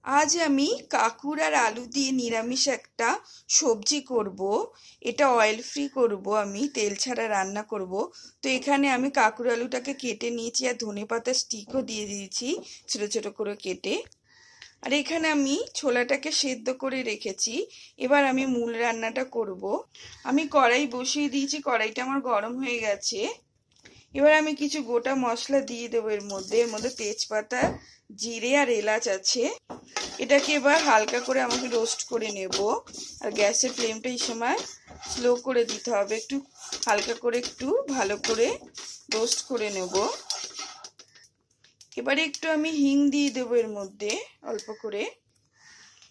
আজ আমি কাঁকুর আর আলু দিয়ে নিরামিষ একটা সবজি করব। এটা অয়েল ফ্রি করব, আমি তেল ছাড়া রান্না করব। তো এখানে আমি কাঁকুর আলুটাকে কেটে নিয়েছি আর ধনেপাতার স্টিকও দিয়ে দিয়েছি ছোট ছোট করে কেটে। আর এখানে আমি ছোলাটাকে সেদ্ধ করে রেখেছি। এবার আমি মূল রান্নাটা করব। আমি কড়াই বসিয়ে দিয়েছি, কড়াইটা আমার গরম হয়ে গেছে। এবার আমি কিছু গোটা মশলা দিয়ে দেবো এর মধ্যে তেজপাতা, জিরে আর এলাচ আছে। এটাকে এবার হালকা করে আমাকে রোস্ট করে নেব। আর গ্যাসের ফ্লেমটা এই সময় স্লো করে দিতে হবে, একটু হালকা করে একটু ভালো করে রোস্ট করে নেব। এবারে একটু আমি হিং দিয়ে দেবো এর মধ্যে অল্প করে।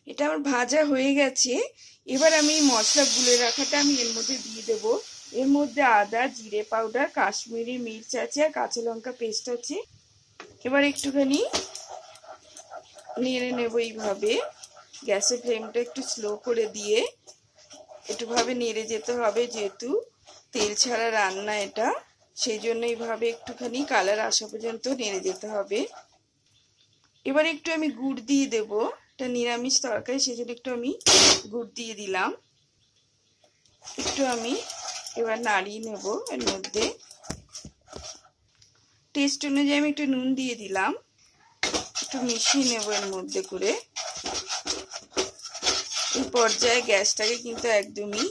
এটা আমার ভাজা হয়ে গেছে। এবার আমি মশলা গুলে রাখাটা আমি এর মধ্যে দিয়ে দেব। এর মধ্যে আদা, জিরে পাউডার, কাশ্মীরি মির্চ আছে আর কাঁচা লঙ্কা পেস্ট আছে। এবার একটুখানি নেড়ে নেব এইভাবে। গ্যাসের ফ্লেমটা একটু স্লো করে দিয়ে একটুভাবে নেড়ে যেতে হবে, যেহেতু তেল ছাড়া রান্না এটা, সেই জন্য এইভাবে একটুখানি কালার আসা পর্যন্ত নেড়ে যেতে হবে। এবার একটু আমি গুড় দিয়ে দেব, এটা নিরামিষ তরকারি সেই জন্য একটু আমি গুড় দিয়ে দিলাম। একটু আমি এবার নাড়িয়ে নেব। এর মধ্যে টেস্ট অনুযায়ী আমি একটু নুন দিয়ে দিলাম, একটু মিশিয়ে নেব এর মধ্যে করে। এই পর্যায়ে গ্যাসটাকে কিন্তু একদমই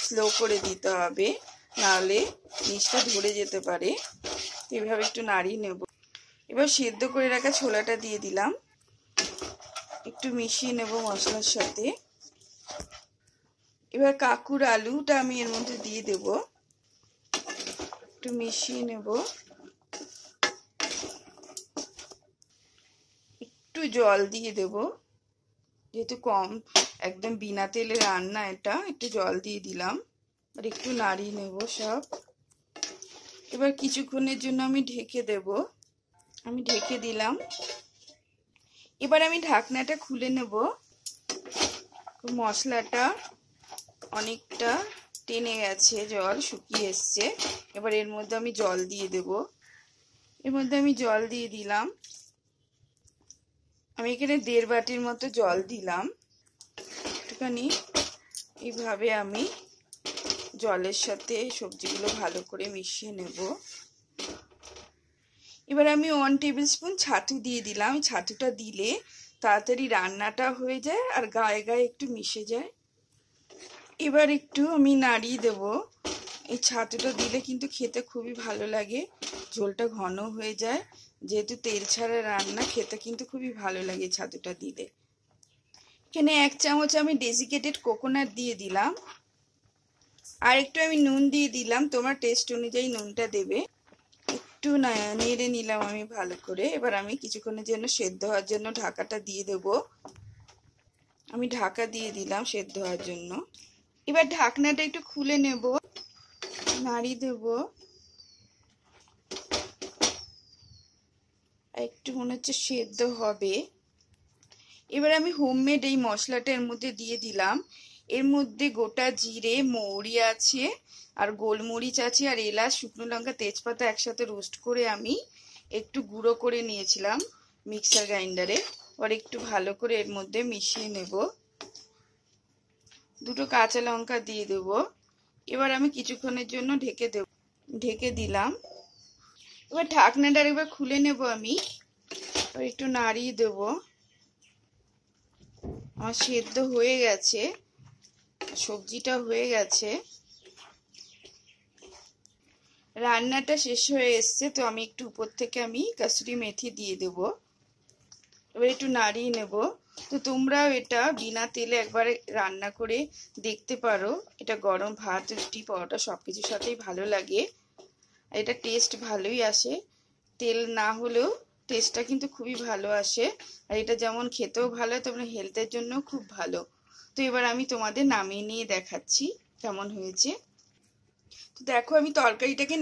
স্লো করে দিতে হবে, নাহলে নিচটা ধরে যেতে পারে। এইভাবে একটু নাড়িয়ে নেব। এবার সেদ্ধ করে রাখা ছোলাটা দিয়ে দিলাম, একটু মিশিয়ে নেব মশলার সাথে। এবার কাঁকুর আলুটা আমি এর মধ্যে দিয়ে দেব, একটু মিশিয়ে নেব। একটু জল দিয়ে দেব, যেহেতু কম একদম বিনা তেলে রান্না এটা, একটু জল দিয়ে দিলাম। আর একটু নাড়িয়ে নেব সব। এবার কিছুক্ষণের জন্য আমি ঢেকে দেব। আমি ঢেকে দিলাম। এবার আমি ঢাকনাটা খুলে নেব। মশলাটা অনেকটা টেনে গেছে, জল শুকিয়ে এসছে। এবার এর মধ্যে আমি জল দিয়ে দেব। এর মধ্যে আমি জল দিয়ে দিলাম। আমি এখানে 1.5 বাটির মতো জল দিলাম। একটুখানি এইভাবে আমি জলের সাথে সবজিগুলো ভালো করে মিশিয়ে নেব। এবার আমি 1 টেবিল স্পুন ছাতু দিয়ে দিলাম। ছাতুটা দিলে তাড়াতাড়ি রান্নাটা হয়ে যায় আর গায়ে গায়ে একটু মিশে যায়। এবার একটু আমি নাড়িয়ে দেব। এই ছাতুটা দিলে কিন্তু খেতে খুবই ভালো লাগে, ঝোলটা ঘন হয়ে যায়। যেহেতু তেল ছাড়া রান্না, খেতে কিন্তু খুবই ভালো লাগে ছাতুটা দিলে। এখানে 1 চামচ আমি ডেসিকেটেড কোকোনাট দিয়ে দিলাম। আর একটু আমি নুন দিয়ে দিলাম, তোমার টেস্ট অনুযায়ী নুনটা দেবে। একটু নেড়ে নিলাম আমি ভালো করে। এবার আমি কিছুক্ষণের জন্য সেদ্ধ হওয়ার জন্য ঢাকাটা দিয়ে দেব। আমি ঢাকা দিয়ে দিলাম সেদ্ধ হওয়ার জন্য। এবার ঢাকনাটা একটু খুলে নেব, নাড়িয়ে দেব। একটু মনে হচ্ছে সেদ্ধ হবে। এবার আমি হোমমেড এই মশলাটা এর মধ্যে দিয়ে দিলাম। এর মধ্যে গোটা জিরে, মৌরি আছে আর গোলমরিচ আছে আর এলাচ, শুকনো লঙ্কা, তেজপাতা একসাথে রোস্ট করে আমি একটু গুঁড়ো করে নিয়েছিলাম মিক্সার গ্রাইন্ডারে। আর একটু ভালো করে এর মধ্যে মিশিয়ে নেব। 2টো কাঁচা লঙ্কা দিয়ে দেব। এবার আমি কিছুক্ষণের জন্য ঢেকে দিলাম। এবার ঢাকনাটা একবার খুলে নেব আমি, একটু নাড়িয়ে দেব। আমার সেদ্ধ হয়ে গেছে, সবজিটা হয়ে গেছে, রান্নাটা শেষ হয়ে এসছে। তো আমি একটু উপর থেকে আমি কাসুরি মেথি দিয়ে দেব। এবার একটু নাড়িয়ে নেব। তো তোমরাও এটা বিনা তেলে একবার রান্না করে দেখতে পারো। এটা গরম ভাত, রুটি, পরোটা সবকিছুর সাথেই ভালো লাগে। আর এটা টেস্ট ভালোই আসে, তেল না হলেও টেস্টটা কিন্তু খুবই ভালো আসে। আর এটা যেমন খেতেও ভালো, তেমন হেলথের জন্য খুব ভালো। তো এবার আমি তোমাদের নামিয়ে নিয়ে দেখাচ্ছি কেমন হয়েছে। তো দেখো আমি তরকারিটাকে